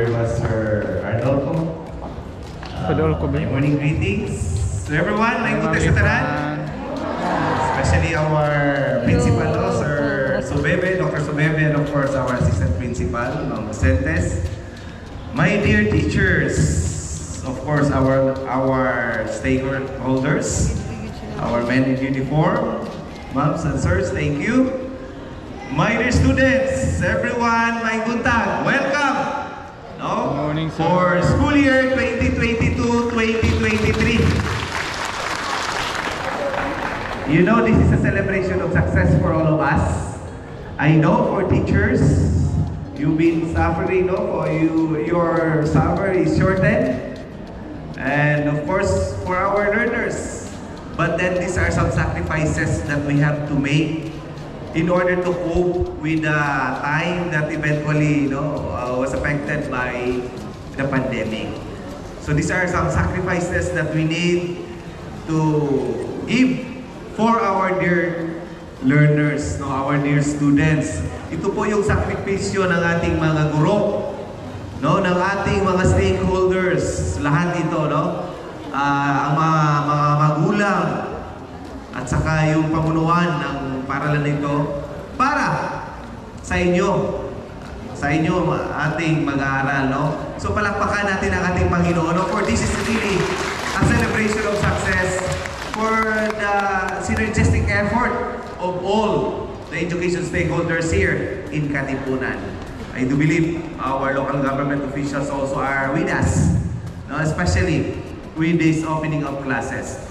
very much, Sir Arnolfo. My morning greetings to everyone. May good sa tanan. Especially our principal, no? Sir Subebe, Dr. Subebe, and of course our assistant principal, Ma'am Centes. My dear teachers, of course our stakeholders, our men in uniform, moms and sirs, thank you. My dear students, everyone, may buntag, welcome, no? Morning, sir. For school year 2022-2023. You know, this is a celebration of success for all of us. I know for teachers, you've been suffering, no? For your summer is shortened. And of course, for our learners. But then these are some sacrifices that we have to make in order to cope with the time that eventually was affected by the pandemic. So these are some sacrifices that we need to give for our dear learners, our dear students. Ito po yung sakripisyo ng ating mga guro, ng ating mga stakeholders, lahat ito, ang mga magulang at saka yung pamunuan ng paralan nito para sa inyo ating mag-aaral, So palakpakan natin ang ating Panginoon, for this is really a celebration of success for the synergistic effort of all the education stakeholders here in Katipunan. I do believe our local government officials also are with us, especially with this opening of classes.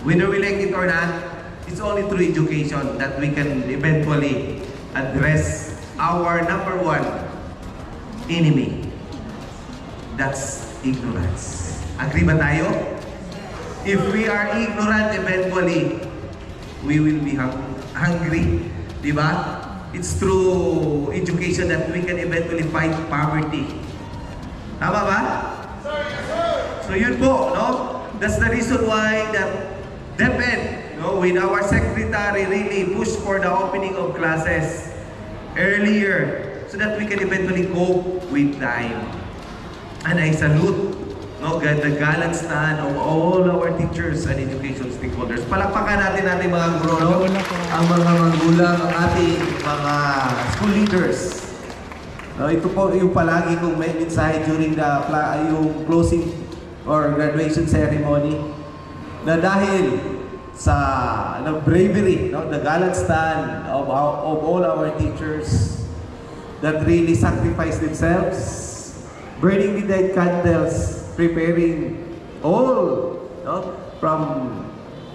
Whether we like it or not, it's only through education that we can eventually address our number one enemy. That's ignorance. Agree ba tayo? If we are ignorant, eventually, we will be hungry. Diba? It's through education that we can eventually fight poverty. Tama ba? So yun po, That's the reason why that DepEd, with our secretary, really pushed for the opening of classes earlier so that we can eventually cope with time. And I salute the gallant stand of all our teachers and education stakeholders. Palakpakan natin mga guro, ang mga magulang, ang ating mga school leaders. Ito po yung palagi kong may mensahe during yung closing or graduation ceremony, na dahil sa bravery, the gallant stand of all our teachers that really sacrificed themselves, burning midnight candles, preparing all, from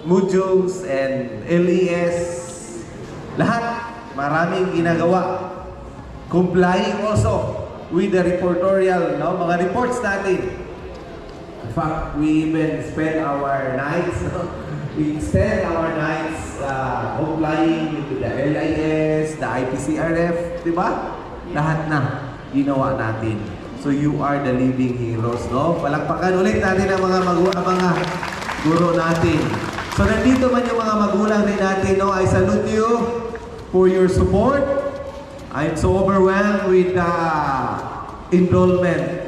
modules and LES, lahat, maraming ginagawa. Complying also with the reportorial, mga reports natin. In fact, we even spend our nights, we extend our nights complying with the LIS, the IPCRF, di ba? Lahat na ginawa natin. So you are the living heroes, Palakpakan ulit natin ang mga guro natin. So nandito man yung mga magulang rin natin, I salute you for your support. I'm so overwhelmed with the enrollment,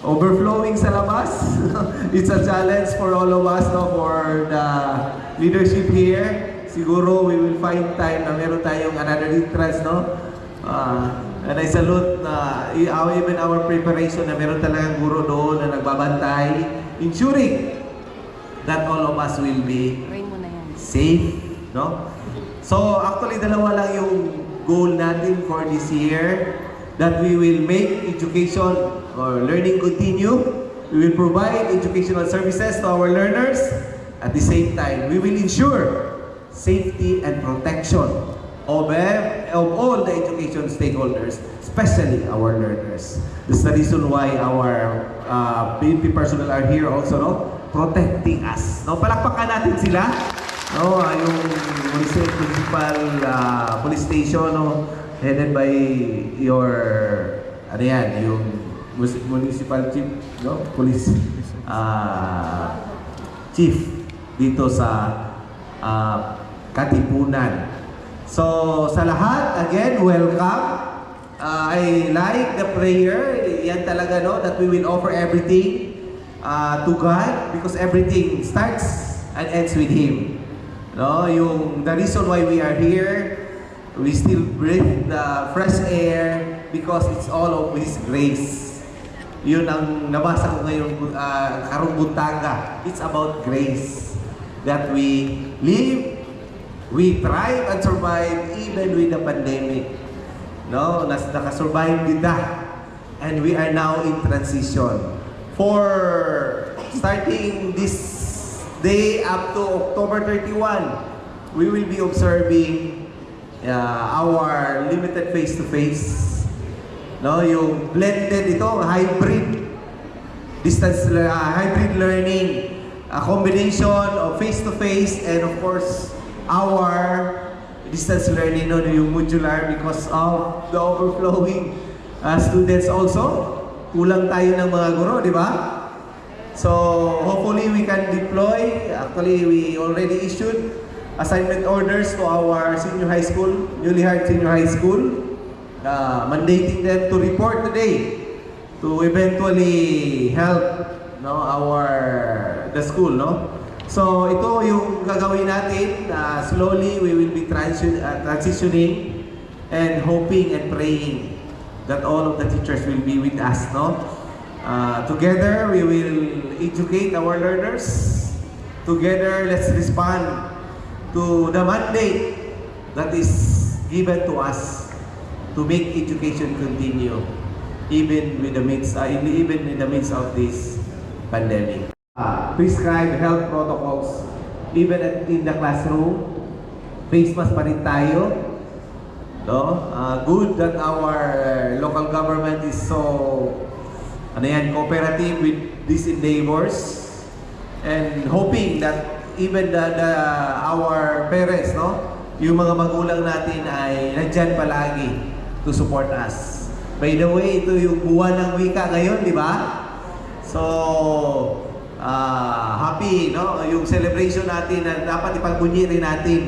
overflowing sa labas. It's a challenge for all of us, for the leadership here. Siguro we will find time na meron tayong another entrance, and I salute even our preparation na meron talagang guro doon na nagbabantay, ensuring that all of us will be safe, So actually dalawa lang yung goal natin for this year, that we will make education or learning continue. We will provide educational services to our learners. At the same time, we will ensure safety and protection of all the education stakeholders, especially our learners. That's the reason why our PNP personnel are here also, protecting us. Palakpakan natin sila. Yung municipal police station, headed by your yung municipal chief, police chief dito sa Katipunan. So sa lahat, again, welcome. I like the prayer yan talaga, no, that we will offer everything to God because everything starts and ends with Him. No, the reason why we are here, we still breathe the fresh air because it's all of His grace. Yun ang nabasa ko ngayon, Karumbutanga. It's about grace. That we live, we thrive and survive even with the pandemic. No, nakasurvive din that. And we are now in transition. For starting this day up to October 31, we will be observing our limited face-to-face. No, yung blended ito, hybrid learning, a combination of face-to-face and of course our distance learning, no, yung modular because of the overflowing students also. Kulang tayo ng mga guro, di ba? So hopefully we can deploy. Actually, we already issued assignment orders to our senior high school, newly hired senior high school, mandating them to report today to eventually help, no, the school, no. So ito yung gagawin natin. Slowly we will be transitioning and hoping and praying that all of the teachers will be with us, no. Together we will educate our learners. Together let's respond to the mandate that is given to us to make education continue even in the midst of this pandemic. Prescribed health protocols even in the classroom. Face mask pa rin tayo. No? Good that our local government is so cooperative with these endeavors and hoping that even our parents, no, yung mga magulang natin ay nandyan palagi to support us. By the way, ito yung buwan ng wika ngayon, di ba? So, happy, no? Yung celebration natin na dapat ipagbunyi rin natin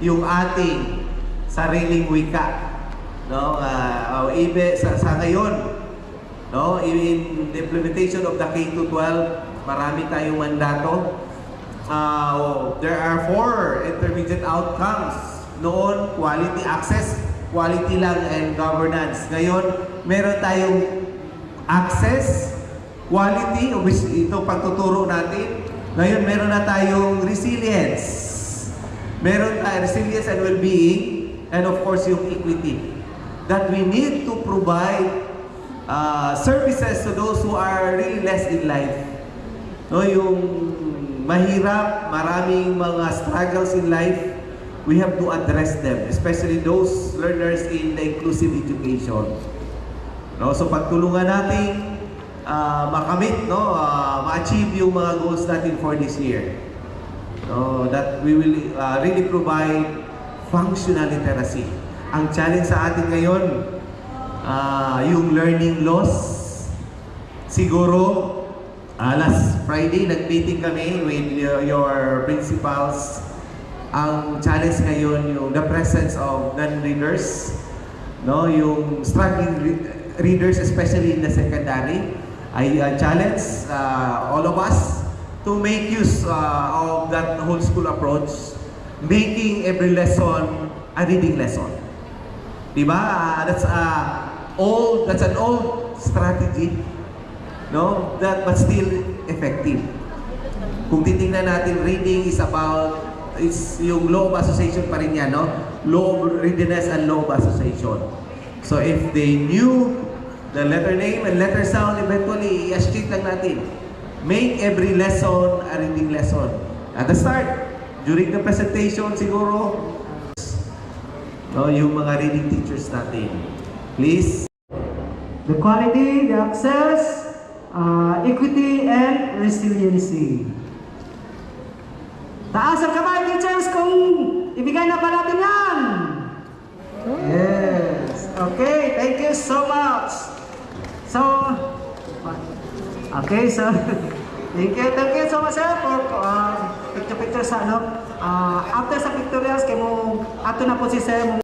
yung ating sariling wika, no? Sa ngayon, no, in the implementation of the K-12, marami tayong mandato. There are 4 intermediate outcomes. Noon, quality access, quality lang, and governance. Ngayon, meron tayong access, quality, which ito pagtuturo natin. Ngayon, meron na tayong resilience. Meron tayong resilience and well-being, and of course, yung equity. That we need to provide services to those who are really less in life. No, yung mahirap, maraming mga struggles in life, we have to address them, especially those learners in the inclusive education. No, so pagtulungan natin makamit, no, ma-achieve yung mga goals natin for this year. No, that we will really provide functional literacy. Ang challenge sa atin ngayon, yung learning loss. Siguro last Friday, nag-meeting kami with your principals. Ang challenge ngayon, yung the presence of non-readers, no, yung struggling readers, especially in the secondary. I challenge all of us to make use of that whole school approach, making every lesson a reading lesson. Diba? That's an old strategy, no? But still effective. Kung titingnan natin, reading is about, it's yung law of association pa rin yan, no? Law of readiness and law of association. So if they knew the letter name and letter sound, eventually i-associate lang natin. Make every lesson a reading lesson. At the start, during the presentation, siguro, no, yung mga reading teachers natin. Please. The quality, the access, equity, and resiliency. Taas ang kamay, teachers, kung ibigay na ba natin yan? Yes. Okay, thank you so much. So, okay, so, thank you so much, sir, for picture sa ano. After sa pictorials, kaya mo, ato na po si sir,